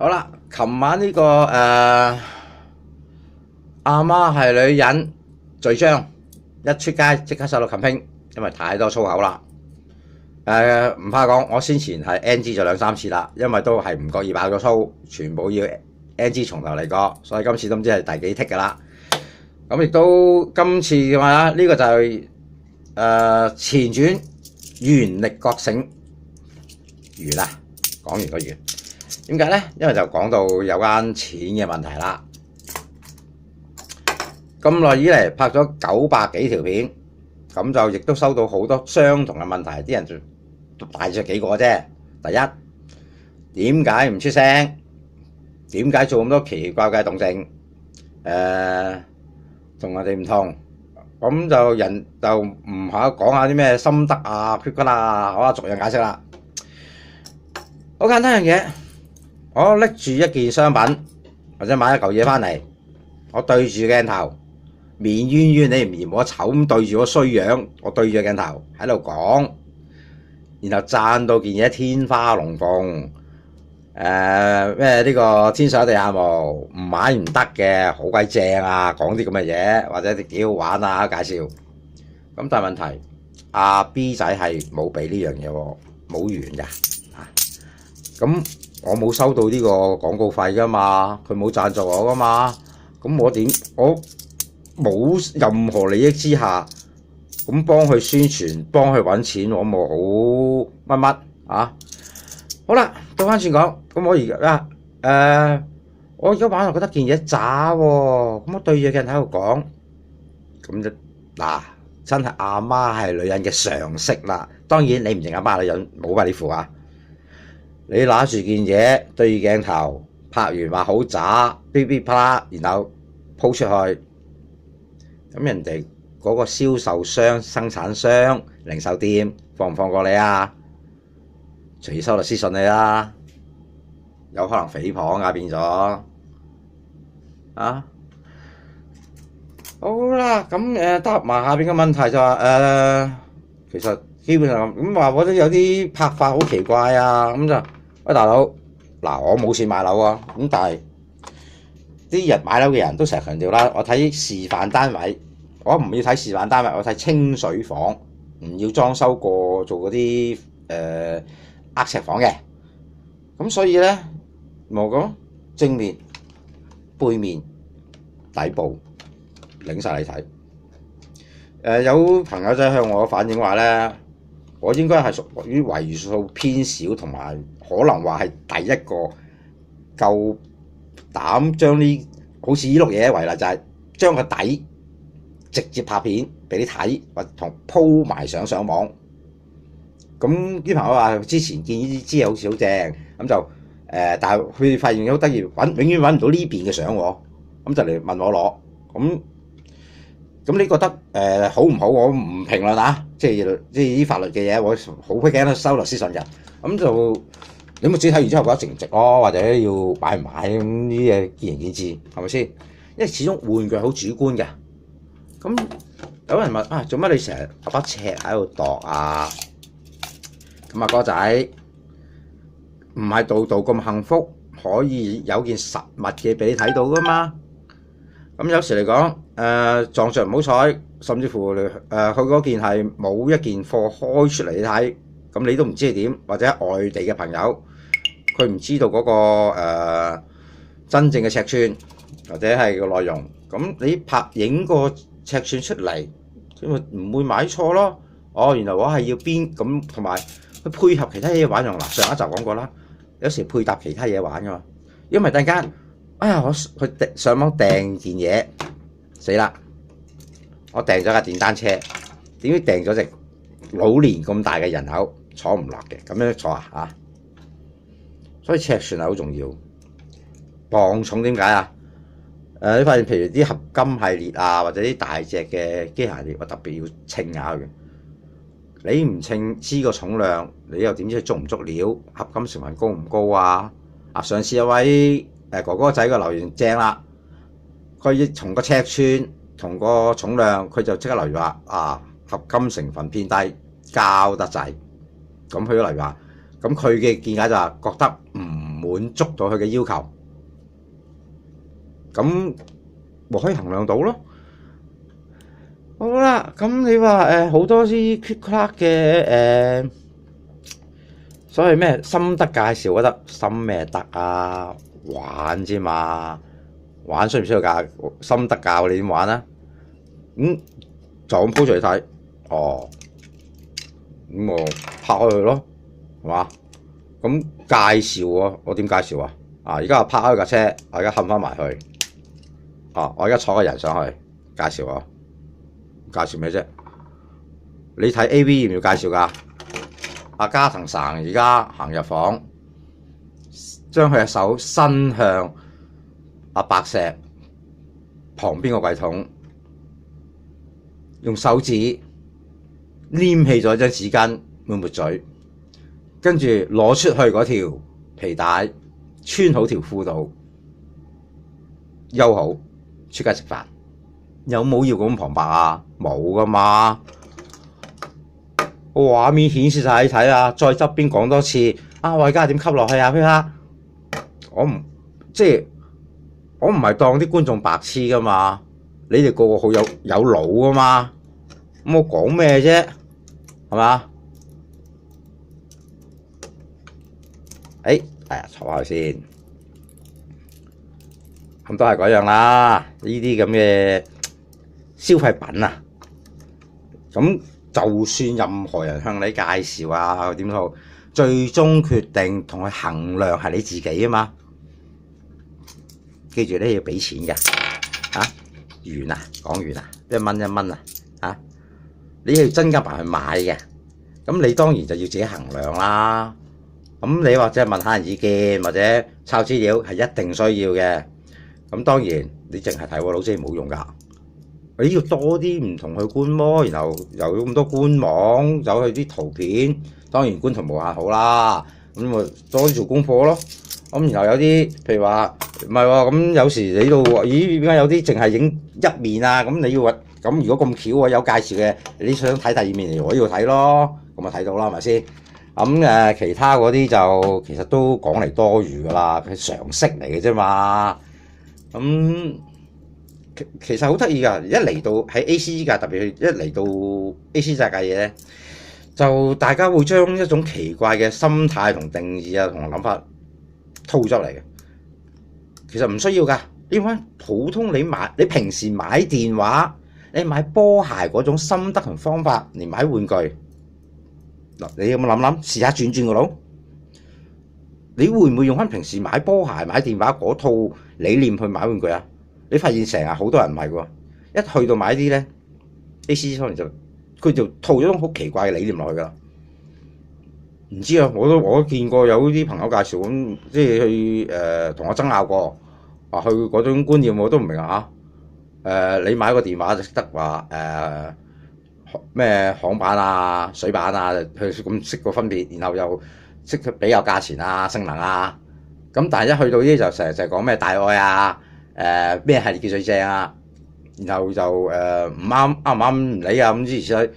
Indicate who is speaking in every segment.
Speaker 1: 好啦，琴晚呢、阿媽係女人序章一出街即刻收到 campaign，因為太多粗口啦。唔怕講，我先前係 NG 咗2-3次啦，因為都係唔覺意爆咗粗，全部要 NG 從頭嚟過，所以今次都唔知係第幾剔㗎啦。咁亦都今次嘅話，呢、個就係、前傳原力覺醒完啦，講完個完。點解咧？因為就講到有關錢嘅問題啦。咁耐以嚟拍咗900幾條片，咁就亦都收到好多相同嘅問題，啲人就大約幾個啫。第一，點解唔出聲？點解做咁多奇奇怪怪嘅動靜？同人哋唔同。咁就人就唔下講下啲咩心得啊、缺骨啊，好啊，逐樣解釋啦。好簡單樣嘢。我拎住一件商品或者買一嚿嘢翻嚟，我對住鏡頭，面冤冤你唔嫌我醜咁對住我衰樣，我對住鏡頭喺度講，然後讚到件嘢天花龍鳳，咩呢個天上地下無，唔買唔得嘅，好鬼正啊！講啲咁嘅嘢或者幾好玩啊介紹，咁但係問題阿 B 仔係冇俾呢樣嘢喎，冇完㗎，咁。我冇收到呢個廣告費噶嘛，佢冇贊助我噶嘛，咁我冇任何利益之下，咁幫佢宣傳，幫佢揾錢，我冇好乜啊？好啦，倒翻轉講，咁我而家玩又覺得件嘢渣喎，咁我對住鏡喺度講，咁就真係阿媽係女人嘅常識啦。當然你唔認阿媽女人，冇話你負啊。你拿住件嘢對住鏡頭拍完話好渣，噼噼啪啦，然後鋪出去，咁人哋嗰個銷售商、生產商、零售店放唔放過你啊？隨意收律師信你啦，有可能誹謗啊變咗啊！好啦，咁答埋下邊嘅問題就話其實基本上咁話，我覺得有啲拍法好奇怪啊，咁就喂大佬，我冇錢買樓啊，咁但係啲人買樓嘅人都成日強調啦，我睇示範單位，我唔要睇示範單位，我睇清水房，唔要裝修過做嗰啲壓尺房嘅，咁所以咧冇講正面、背面、底部領晒你睇。有朋友仔向我反映話咧，我應該係屬於為數偏少，同埋可能話係第一個夠膽將呢好似呢碌嘢為例，就係將個底直接拍片俾你睇，或同鋪埋上網。咁啲朋友話之前見呢啲資料好似好正，咁就但係佢發現好得意，永遠揾唔到呢邊嘅相喎，咁就嚟問我攞。咁你覺得好唔好？我唔評論啊，即係啲法律嘅嘢，我好鬼驚收律師信嘅。咁就你咪自己睇完之後覺得值唔值咯，或者要買唔買咁呢啲嘢見仁見智，係咪先？因為始終玩具好主觀嘅。咁有人問啊，做乜你成日把尺喺度度啊？咁啊哥仔，唔係度度咁幸福，可以有件實物嘅俾你睇到噶嘛？咁有時嚟講，撞着唔好彩，甚至乎佢嗰件係冇一件貨開出嚟你睇，咁你都唔知係點，或者外地嘅朋友佢唔知道嗰個真正嘅尺寸或者係個內容，咁你拍影個尺寸出嚟，佢咪唔會買錯咯。哦，原來我係要邊咁，同埋佢配合其他嘢玩用。上一集講過啦，有時配搭其他嘢玩噶嘛，因為突然間。我去上網訂件嘢，死啦！我訂咗架電單車，點知訂咗隻老年咁大嘅人口坐唔落嘅，咁樣坐啊！所以尺寸係好重要。磅重點解啊？你發現譬如啲合金系列啊，或者啲大隻嘅機械列，我特別要稱下嘅。你唔稱知個重量，你又點知佢足唔足料？合金成分高唔高啊？上次有位哥哥仔個留言正啦，佢從個尺寸同個重量，佢就即刻留言話合金成分偏低，膠得滯。咁佢都留言話，咁佢嘅見解就係覺得唔滿足到佢嘅要求，咁咪可以衡量到咯。好啦，咁你話好多啲 quick class 嘅所謂咩心得介紹都得，心咩得啊？玩啫嘛，玩需唔需要教心得教你點玩啊？就咁鋪出嚟睇，哦，咁我拍開佢咯，係嘛？咁介紹喎，我點介紹啊？而家我拍開架車，我而家冚翻埋去，我而家坐個人上去，介紹我，介紹咩啫？你睇 AV 要唔要介紹㗎？阿加藤神而家行入房，將佢嘅手伸向阿白石旁邊個櫃桶，用手指黏起咗張紙巾抹抹嘴，跟住攞出去嗰條皮帶穿好條褲度，休好出街食飯。有冇要咁旁白啊？冇噶嘛。個畫面顯示晒你睇啊！再側邊講多次我而家點吸落去啊？譬如我唔係當啲觀眾白痴噶嘛，你哋個個好有腦噶嘛，咁我講咩啫？係嘛？坐下先，咁都係嗰樣啦。呢啲咁嘅消費品啊，咁就算任何人向你介紹啊，點都好，最終決定同佢衡量係你自己啊嘛。記住咧，要俾錢嘅，完啊，講完啊，1蚊啊，你要真金白銀去買嘅，咁你當然就要自己衡量啦。咁你或者問下人意見，或者抄資料係一定需要嘅。咁當然你淨係睇喎，老師冇用㗎。你要多啲唔同去觀摩，然後有咁多官網走去啲圖片，當然觀圖無限好啦。咁咪多啲做功課咯。咁然後有啲譬如話唔係喎，咁有時你度咦點解有啲淨係影一面啊？咁你要咁如果咁巧有介紹嘅，你想睇第二面嚟我呢度睇咯，咁咪睇到啦，係咪先？咁其他嗰啲就其實都講嚟多餘㗎啦，佢常識嚟嘅啫嘛。咁其實好得意㗎，一嚟到喺 A.C. 界，特別一嚟到 A.C. 界嘅嘢咧，就大家會將一種奇怪嘅心態同定義啊，同諗法套咗嚟嘅。其實唔需要㗎，因為普通你平時買電話，你買波鞋嗰種心得同方法嚟買玩具。你有冇諗試下轉個腦？你會唔會用翻平時買波鞋、買電話嗰套理念去買玩具啊？你發現成日好多人唔係喎，一去到買啲咧 A.C. 方面佢就套咗種好奇怪嘅理念落去㗎。唔知啊，我都見過有啲朋友介紹咁，即係去同我爭拗過，話佢嗰種觀念我都唔明啊。你買個電話就識得話咩行版啊、水版啊，佢咁識個分別，然後又識比較價錢啊、性能啊。咁但係一去到呢啲就成日就講咩大愛啊、咩系列叫最正啊，然後就唔啱唔理啊咁諸如此類。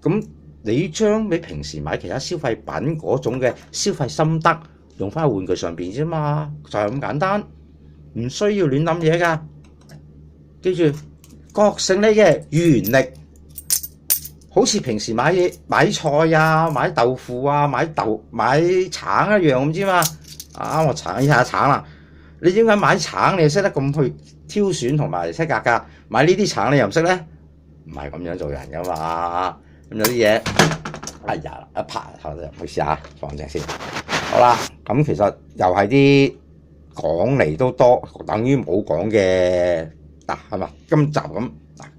Speaker 1: 咁你將你平時買其他消費品嗰種嘅消費心得用翻喺玩具上邊啫嘛，就係咁簡單，唔需要亂諗嘢㗎。記住，覺醒你嘅原力。好似平時買菜啊、買豆腐啊、買橙一樣咁知嘛？我橙下橙啦，你點解買橙你又識得咁去挑選同埋識價格？買呢啲橙你又唔識咧？唔係咁樣做人噶嘛？咁有啲嘢，一拍頭就去試下放正先。好啦，咁其實又係啲講嚟都多，等於冇講嘅係嘛？今集咁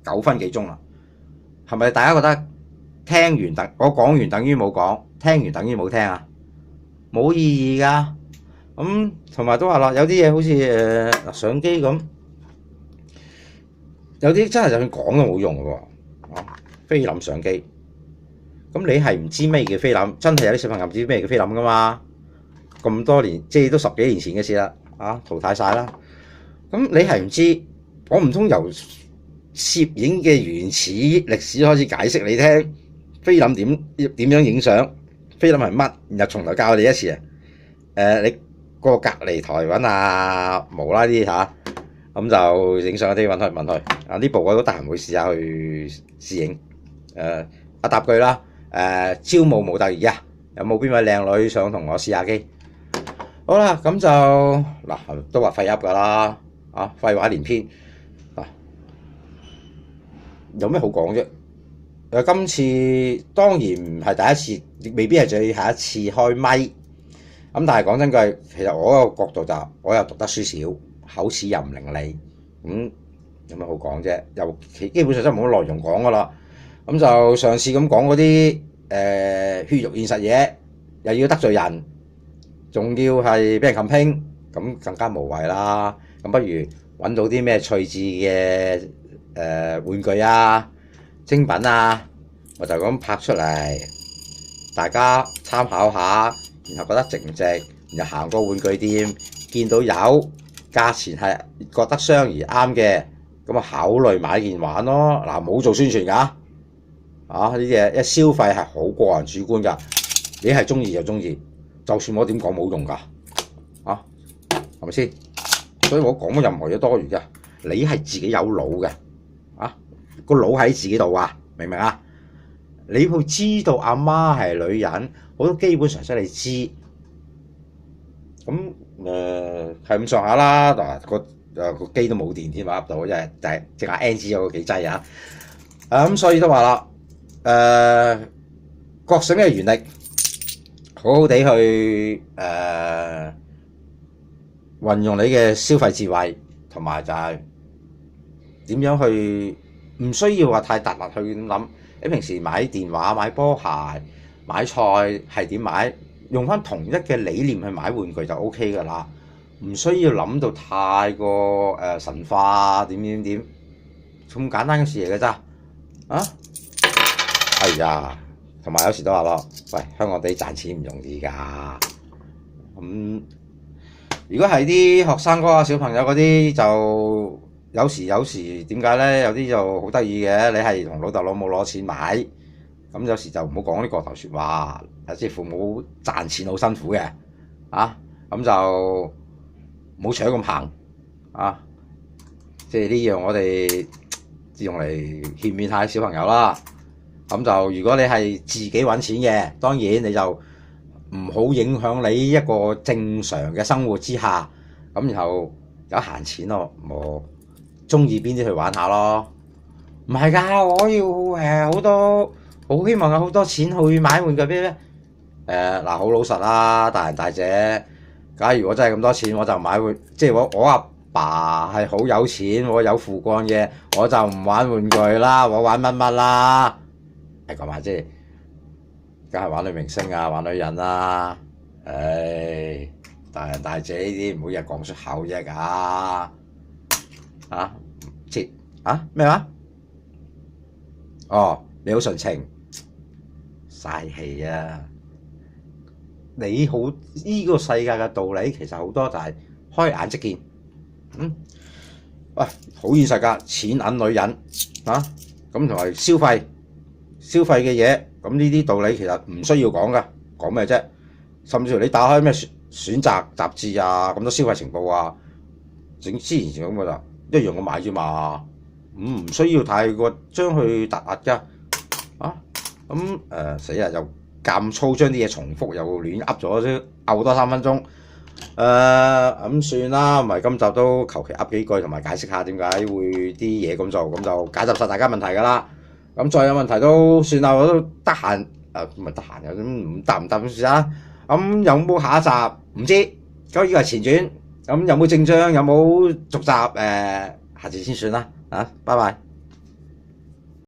Speaker 1: 9分幾鐘啦。係咪大家覺得聽完我講完等於冇講，聽完等於冇聽啊？冇意義㗎。咁同埋都話啦，有啲嘢好似相機咁，有啲真係就算講都冇用嘅喎。菲林相機，咁你係唔知咩叫菲林？真係有啲小朋友唔知咩叫菲林㗎嘛？咁多年，即係都10幾年前嘅事啦，淘汰晒啦。咁你係唔知？我唔通由攝影嘅原始歷史開始解釋你聽，菲林點樣影相，菲林係乜，然後從頭教你一次啊！你過隔離台揾阿毛啦啲嚇，咁就影相啲揾佢問佢。呢部我都得閒會試下去試影。答句啦，招募模特兒啊，有冇邊位靚女想同我試下機？好啦，咁就嗱都話廢噏㗎啦，廢話連篇。有咩好講啫？今次當然唔係第一次，亦未必係最後一次開咪。咁但係講真句，其實我個角度就我又讀得書少，口齒又唔伶俐，咁有咩好講啫？又基本上真係冇乜內容講噶啦。咁就上次咁講嗰啲血肉現實嘢，又要得罪人，仲要係俾人冚拼，咁更加無謂啦。咁不如揾到啲咩趣致嘅玩具啊、精品啊，我就咁拍出嚟，大家參考下，然後覺得值唔值，然後行過玩具店見到有價錢係覺得相宜啱嘅，咁啊考慮買件玩咯。嗱，冇做宣傳㗎，呢啲嘢一消費係好個人主觀㗎，你係中意就中意，就算我點講冇用㗎，係咪先？所以我講任何嘢多餘嘅，你係自己有腦嘅。個腦喺自己度啊，明唔明啊？你會知道阿媽係女人，好多基本常識你知。咁係咁上下啦。嗱，個機都冇電添啊，噏到真係淨係 NG 有幾劑啊。咁所以都話啦，覺醒嘅原力，好好地去運用你嘅消費智慧，同埋就係點樣去。唔需要話太突兀去諗，你平時買電話、買波鞋、買菜係點買？用翻同一嘅理念去買玩具就 OK 㗎啦，唔需要諗到太過神化點咁簡單嘅事嚟㗎咋係呀，同埋有時都話咯，喂，香港地賺錢唔容易㗎。咁如果係啲學生哥啊、小朋友嗰啲就〜有時點解咧？有啲就好得意嘅，你係同老豆老母攞錢買，咁有時就唔好講啲過頭説話，即係父母賺錢好辛苦嘅，咁就唔好搶咁行，即係呢樣我哋用嚟勸勉下小朋友啦。咁就如果你係自己揾錢嘅，當然你就唔好影響你一個正常嘅生活之下，咁然後有閒錢咯，我中意邊啲去玩下咯，唔係㗎，我要好多，好希望有好多錢去買玩具俾咩？嗱，好老實啦，大人大姐，假如我真係咁多錢，我就買即係我阿爸係好有錢，我有父幹嘅，我就唔玩玩具啦，我玩乜啦？係咁啊，即係梗係玩女明星啊，玩女人啦，大人大姐呢啲唔好日講出口啫㗎。咩話？你好純情，嘥氣啊！你好，呢個世界嘅道理其實好多就係開眼即見。喂，好現實㗎，錢銀女人咁同埋消費嘅嘢，咁呢啲道理其實唔需要講㗎，講咩啫？甚至乎你打開咩選擇雜誌啊，咁多消費情報啊，整之前咁㗎啦。一樣咁買啫嘛，唔需要太過將佢突兀㗎，死啦又咁粗將啲嘢重複又亂噏咗啫，噏多3分鐘，咁算啦，唔係今集都求其噏幾句同埋解釋下點解會啲嘢咁做，咁就解答晒大家問題㗎啦。咁再有問題都算啦，我都得閒，唔係得閒嘅，唔答咁算啦。咁有冇下一集唔知，咁呢個係前傳。咁有冇正章？有冇續集？下次先算啦，拜拜。